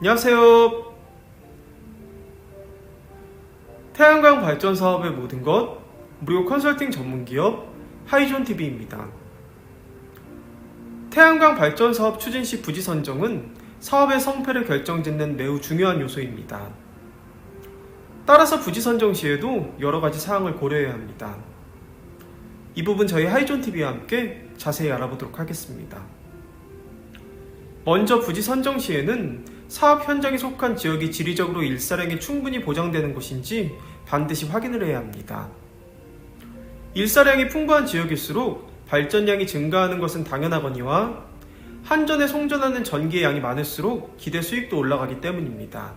안녕하세요. 태양광 발전 사업의 모든 것 무료 컨설팅 전문기업 하이존TV입니다. 태양광 발전 사업 추진 시 부지 선정은 사업의 성패를 결정짓는 매우 중요한 요소입니다. 따라서 부지 선정 시에도 여러 가지 사항을 고려해야 합니다. 이 부분 저희 하이존TV와 함께 자세히 알아보도록 하겠습니다. 먼저 부지 선정 시에는 사업 현장에 속한 지역이 지리적으로 일사량이 충분히 보장되는 곳인지 반드시 확인을 해야 합니다. 일사량이 풍부한 지역일수록 발전량이 증가하는 것은 당연하거니와 한전에 송전하는 전기의 양이 많을수록 기대 수익도 올라가기 때문입니다.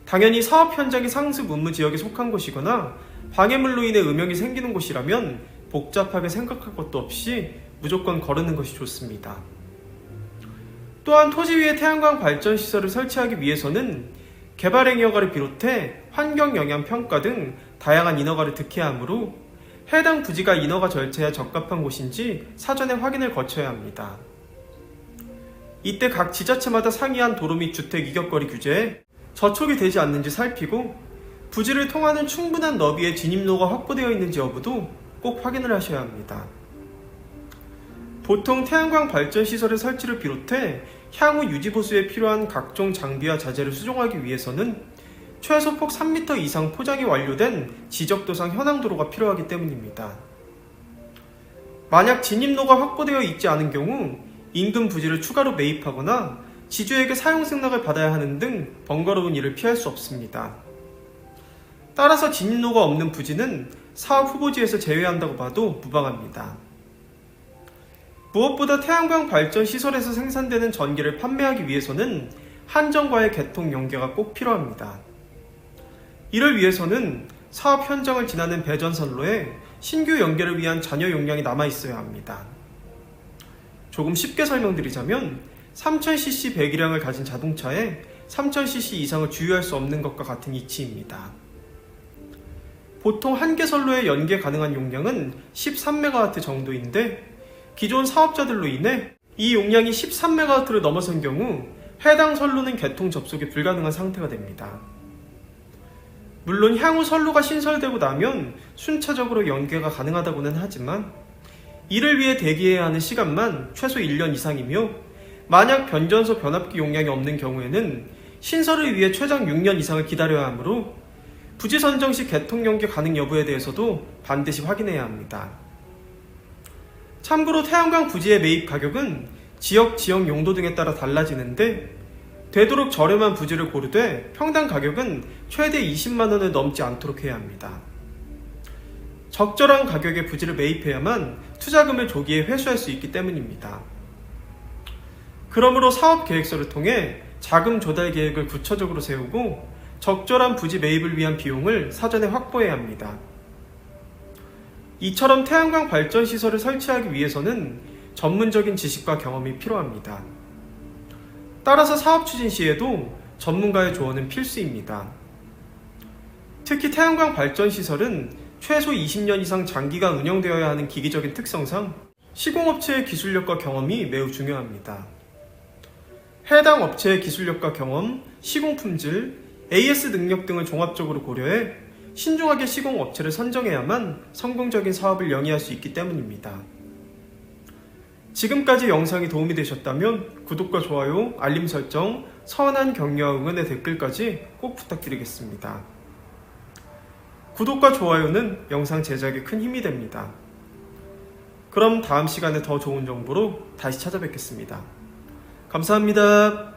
당연히 사업 현장이 상습 운무 지역에 속한 곳이거나 방해물로 인해 음영이 생기는 곳이라면 복잡하게 생각할 것도 없이 무조건 거르는 것이 좋습니다. 또한 토지 위에 태양광 발전 시설을 설치하기 위해서는 개발행위 허가를 비롯해 환경영향평가 등 다양한 인허가를 득해야 하므로 해당 부지가 인허가 절차에 적합한 곳인지 사전에 확인을 거쳐야 합니다. 이때 각 지자체마다 상이한 도로 및 주택 이격거리 규제에 저촉이 되지 않는지 살피고 부지를 통하는 충분한 너비의 진입로가 확보되어 있는지 여부도 꼭 확인을 하셔야 합니다. 보통 태양광 발전 시설의 설치를 비롯해 향후 유지보수에 필요한 각종 장비와 자재를 수정하기 위해서는 최소 폭 3m 이상 포장이 완료된 지적도상 현황도로가 필요하기 때문입니다. 만약 진입로가 확보되어 있지 않은 경우 인근 부지를 추가로 매입하거나 지주에게 사용 승낙을 받아야 하는 등 번거로운 일을 피할 수 없습니다. 따라서 진입로가 없는 부지는 사업 후보지에서 제외한다고 봐도 무방합니다. 무엇보다 태양광 발전 시설에서 생산되는 전기를 판매하기 위해서는 한전과의 개통 연계가 꼭 필요합니다. 이를 위해서는 사업 현장을 지나는 배전선로에 신규 연계를 위한 잔여 용량이 남아 있어야 합니다. 조금 쉽게 설명드리자면 3000cc 배기량을 가진 자동차에 3000cc 이상을 주유할 수 없는 것과 같은 이치입니다. 보통 한 개 선로에 연계 가능한 용량은 13MW 정도인데 기존 사업자들로 인해 이 용량이 13MW를 넘어선 경우 해당 선로는 개통 접속이 불가능한 상태가 됩니다. 물론 향후 선로가 신설되고 나면 순차적으로 연계가 가능하다고는 하지만 이를 위해 대기해야 하는 시간만 최소 1년 이상이며 만약 변전소 변압기 용량이 없는 경우에는 신설을 위해 최장 6년 이상을 기다려야 하므로 부지 선정 시 개통 연계 가능 여부에 대해서도 반드시 확인해야 합니다. 참고로 태양광 부지의 매입 가격은 지역 용도 등에 따라 달라지는데 되도록 저렴한 부지를 고르되 평당 가격은 최대 20만원을 넘지 않도록 해야 합니다. 적절한 가격의 부지를 매입해야만 투자금을 조기에 회수할 수 있기 때문입니다. 그러므로 사업 계획서를 통해 자금 조달 계획을 구체적으로 세우고 적절한 부지 매입을 위한 비용을 사전에 확보해야 합니다. 이처럼 태양광 발전 시설을 설치하기 위해서는 전문적인 지식과 경험이 필요합니다. 따라서 사업 추진 시에도 전문가의 조언은 필수입니다. 특히 태양광 발전 시설은 최소 20년 이상 장기간 운영되어야 하는 기기적인 특성상 시공업체의 기술력과 경험이 매우 중요합니다. 해당 업체의 기술력과 경험, 시공 품질, AS 능력 등을 종합적으로 고려해 신중하게 시공업체를 선정해야만 성공적인 사업을 영위할 수 있기 때문입니다. 지금까지 영상이 도움이 되셨다면 구독과 좋아요, 알림 설정, 선한 격려와 응원의 댓글까지 꼭 부탁드리겠습니다. 구독과 좋아요는 영상 제작에 큰 힘이 됩니다. 그럼 다음 시간에 더 좋은 정보로 다시 찾아뵙겠습니다. 감사합니다.